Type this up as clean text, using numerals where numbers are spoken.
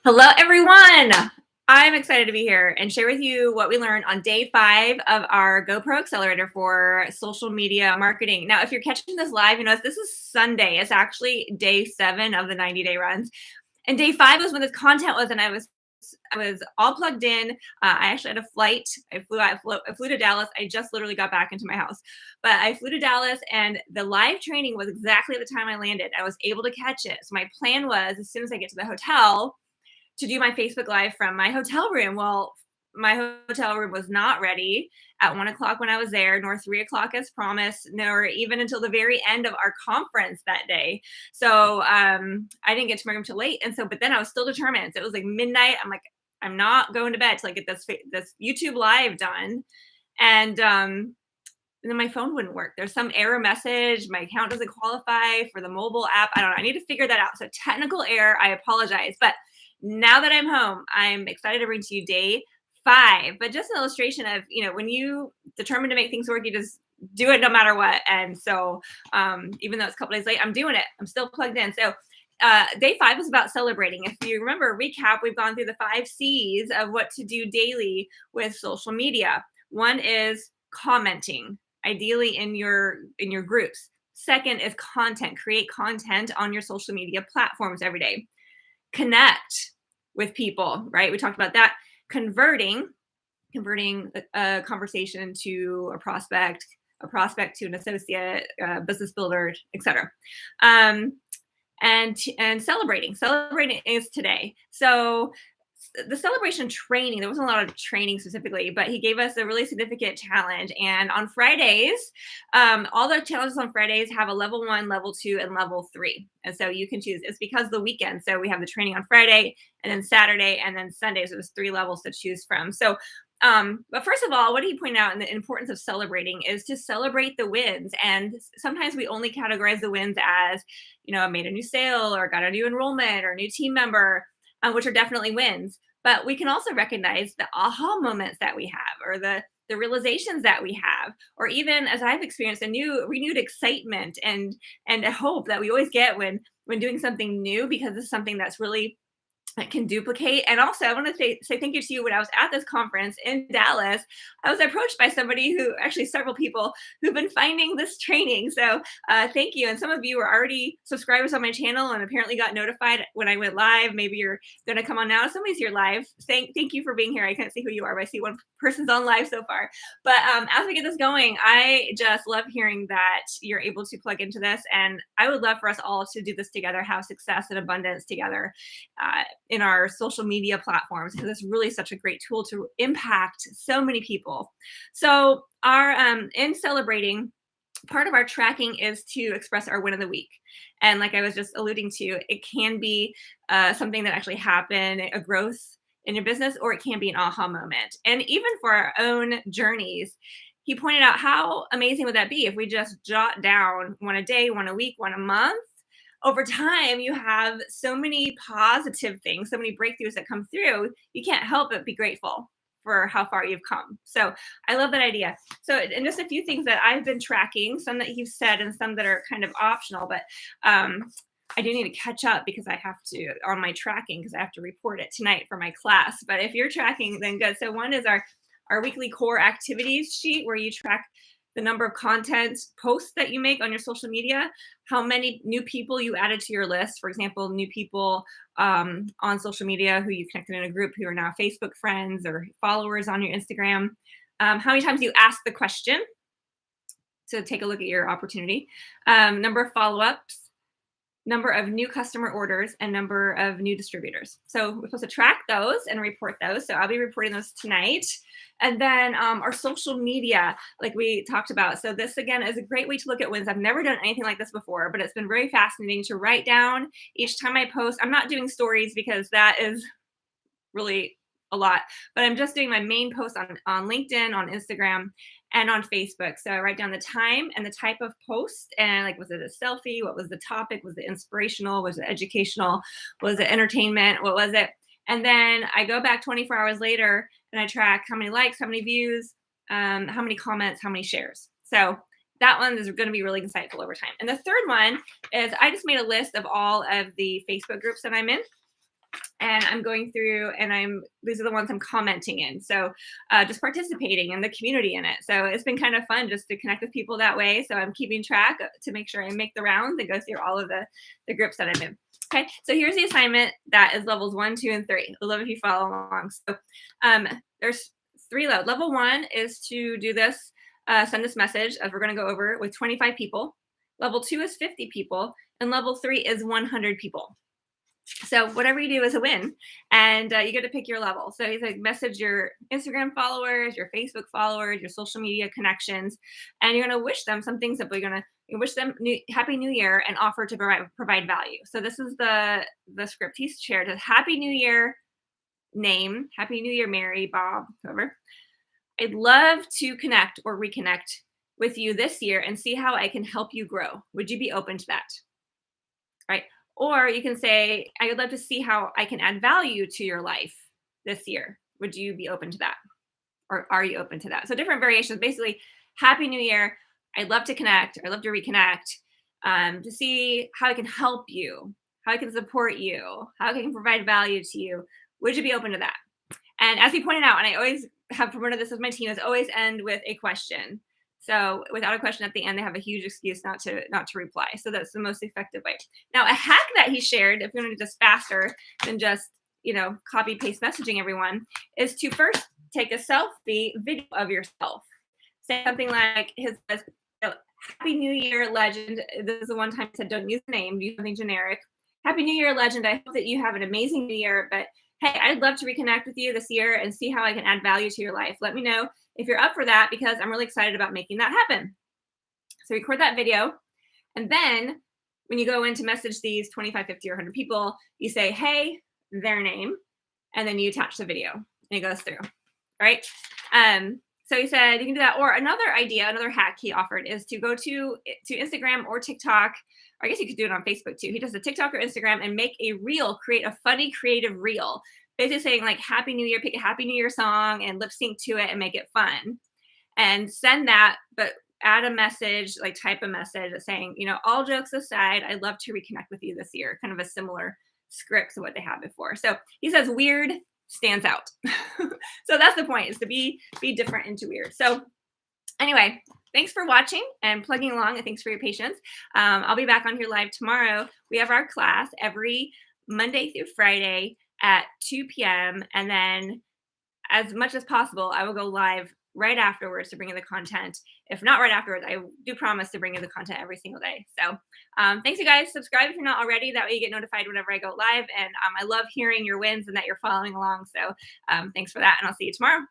Hello, everyone. I'm excited to be here and share with you what we learned on day 5 of our GoPro Accelerator for social media marketing. Now, if you're catching this live, you know this is Sunday. It's actually day 7 of the 90-day runs. And day 5 was when this content was, and I was all plugged in. I actually had a flight. I flew to Dallas. I just literally got back into my house, but I flew to Dallas, and the live training was exactly at the time I landed. I was able to catch it. So my plan was, as soon as I get to the hotel, to do my Facebook Live from my hotel room. Well, my hotel room was not ready at 1 o'clock when I was there, nor 3 o'clock as promised, nor even until the very end of our conference that day. So I didn't get to my room till late. And so, but then I was still determined. So it was like midnight. I'm like, I'm not going to bed till I get this YouTube Live done. And then my phone wouldn't work. There's some error message. My account doesn't qualify for the mobile app. I don't know. I need to figure that out. So technical error. I apologize. But now that I'm home, I'm excited to bring to you day 5. But just an illustration of, when you determine to make things work, you just do it no matter what. And so even though it's a couple days late, I'm doing it. I'm still plugged in. So day 5 was about celebrating. If you remember, recap, we've gone through the 5 C's of what to do daily with social media. One is commenting, ideally in your groups. Second is content. Create content on your social media platforms every day. Connect with people, right? We talked about that. Converting a conversation to a prospect to an associate, business builder, etc. And celebrating is today. So the celebration training, there wasn't a lot of training specifically, but he gave us a really significant challenge. And on Fridays, all the challenges on Fridays have a level 1, level 2, and level 3. And so you can choose. It's because of the weekend. So we have the training on Friday, and then Saturday, and then Sundays. It was 3 levels to choose from. So but first of all, what he pointed out in the importance of celebrating is to celebrate the wins. And sometimes we only categorize the wins as, I made a new sale, or got a new enrollment, or a new team member, which are definitely wins. But we can also recognize the aha moments that we have, or the realizations that we have, or even, as I've experienced, a new renewed excitement and a hope that we always get when doing something new, because it's something that's really that can duplicate. And also, I want to say thank you to you. When I was at this conference in Dallas, I was approached by several people who've been finding this training. So thank you. And some of you are already subscribers on my channel and apparently got notified when I went live. Maybe you're going to come on now. Somebody's here live. Thank you for being here. I can't see who you are, but I see one person's on live so far. But as we get this going, I just love hearing that you're able to plug into this. And I would love for us all to do this together, have success and abundance together in our social media platforms, because it's really such a great tool to impact so many people. So our in celebrating, part of our tracking is to express our win of the week. And like I was just alluding to, it can be something that actually happened, a growth in your business, or it can be an aha moment. And even for our own journeys, he pointed out how amazing would that be if we just jot down one a day, one a week, one a month. Over time, you have so many positive things, so many breakthroughs that come through. You can't help but be grateful for how far you've come. So I love that idea. So, and just a few things that I've been tracking, some that you've said and some that are kind of optional, but I do need to catch up because I have to on my tracking, because I have to report it tonight for my class. But if you're tracking, then good. So one is our weekly core activities sheet, where you track the number of content posts that you make on your social media, how many new people you added to your list. For example, new people on social media who you connected in a group who are now Facebook friends or followers on your Instagram. How many times you ask the question to take a look at your opportunity. Number of follow-ups, number of new customer orders, and number of new distributors. So we're supposed to track those and report those. So I'll be reporting those tonight. And then our social media, like we talked about. So this, again, is a great way to look at wins. I've never done anything like this before, but it's been very fascinating to write down each time I post. I'm not doing stories because that is really a lot, but I'm just doing my main posts on LinkedIn, on Instagram, and on Facebook. So I write down the time and the type of post, and like, was it a selfie? What was the topic? Was it inspirational? Was it educational? Was it entertainment? What was it? And then I go back 24 hours later and I track how many likes, how many views, how many comments, how many shares. So that one is going to be really insightful over time. And the third one is I just made a list of all of the Facebook groups that I'm in. and I'm going through and these are the ones I'm commenting in. So just participating in the community in it. So it's been kind of fun just to connect with people that way. So I'm keeping track to make sure I make the rounds and go through all of the groups that I'm in. Okay, so here's the assignment that is levels 1, 2, and 3. I love if you follow along. So there's 3 levels. Level 1 is to do this, send this message as we're going to go over with 25 people. Level 2 is 50 people, and level 3 is 100 people. So whatever you do is a win, and you get to pick your level. So you like message your Instagram followers, your Facebook followers, your social media connections, and you're going to wish them some things that we're going to wish them Happy New Year and offer to provide value. So this is the script he's shared. Happy New Year, name, Happy New Year, Mary, Bob, whoever. I'd love to connect or reconnect with you this year and see how I can help you grow. Would you be open to that? Right. Or you can say, I would love to see how I can add value to your life this year. Would you be open to that? Or are you open to that? So different variations. Basically, Happy New Year. I'd love to connect. I'd love to reconnect to see how I can help you, how I can support you, how I can provide value to you. Would you be open to that? And as he pointed out, and I always have promoted this with my team, is always end with a question. So without a question at the end, they have a huge excuse not to reply. So that's the most effective way. Now, a hack that he shared, if you want to do this faster than just copy paste messaging everyone, is to first take a selfie video of yourself. Say something like Happy New Year, legend. This is the one time I said don't use the name, use something generic. Happy New Year, legend. I hope that you have an amazing new year, but hey, I'd love to reconnect with you this year and see how I can add value to your life. Let me know if you're up for that, because I'm really excited about making that happen. So record that video. And then when you go in to message these 25, 50, or 100 people, you say, hey, their name, and then you attach the video and it goes through, right? So he said you can do that. Or another idea, another hack he offered is to go to Instagram or TikTok. Or I guess you could do it on Facebook too. He does a TikTok or Instagram and make a reel, create a funny, creative reel. Basically saying like Happy New Year, pick a Happy New Year song and lip sync to it and make it fun. And send that, but add a message, like type a message saying, all jokes aside, I'd love to reconnect with you this year. Kind of a similar script to what they had before. So he says weird stands out. So that's the point, is to be different into weird. So anyway, thanks for watching and plugging along, and thanks for your patience. I'll be back on here live tomorrow. We have our class every Monday through Friday at 2 p.m. And then as much as possible, I will go live right afterwards to bring in the content. If not right afterwards, I do promise to bring in the content every single day. So thanks, you guys. Subscribe if you're not already. That way you get notified whenever I go live. And I love hearing your wins and that you're following along. So thanks for that. And I'll see you tomorrow.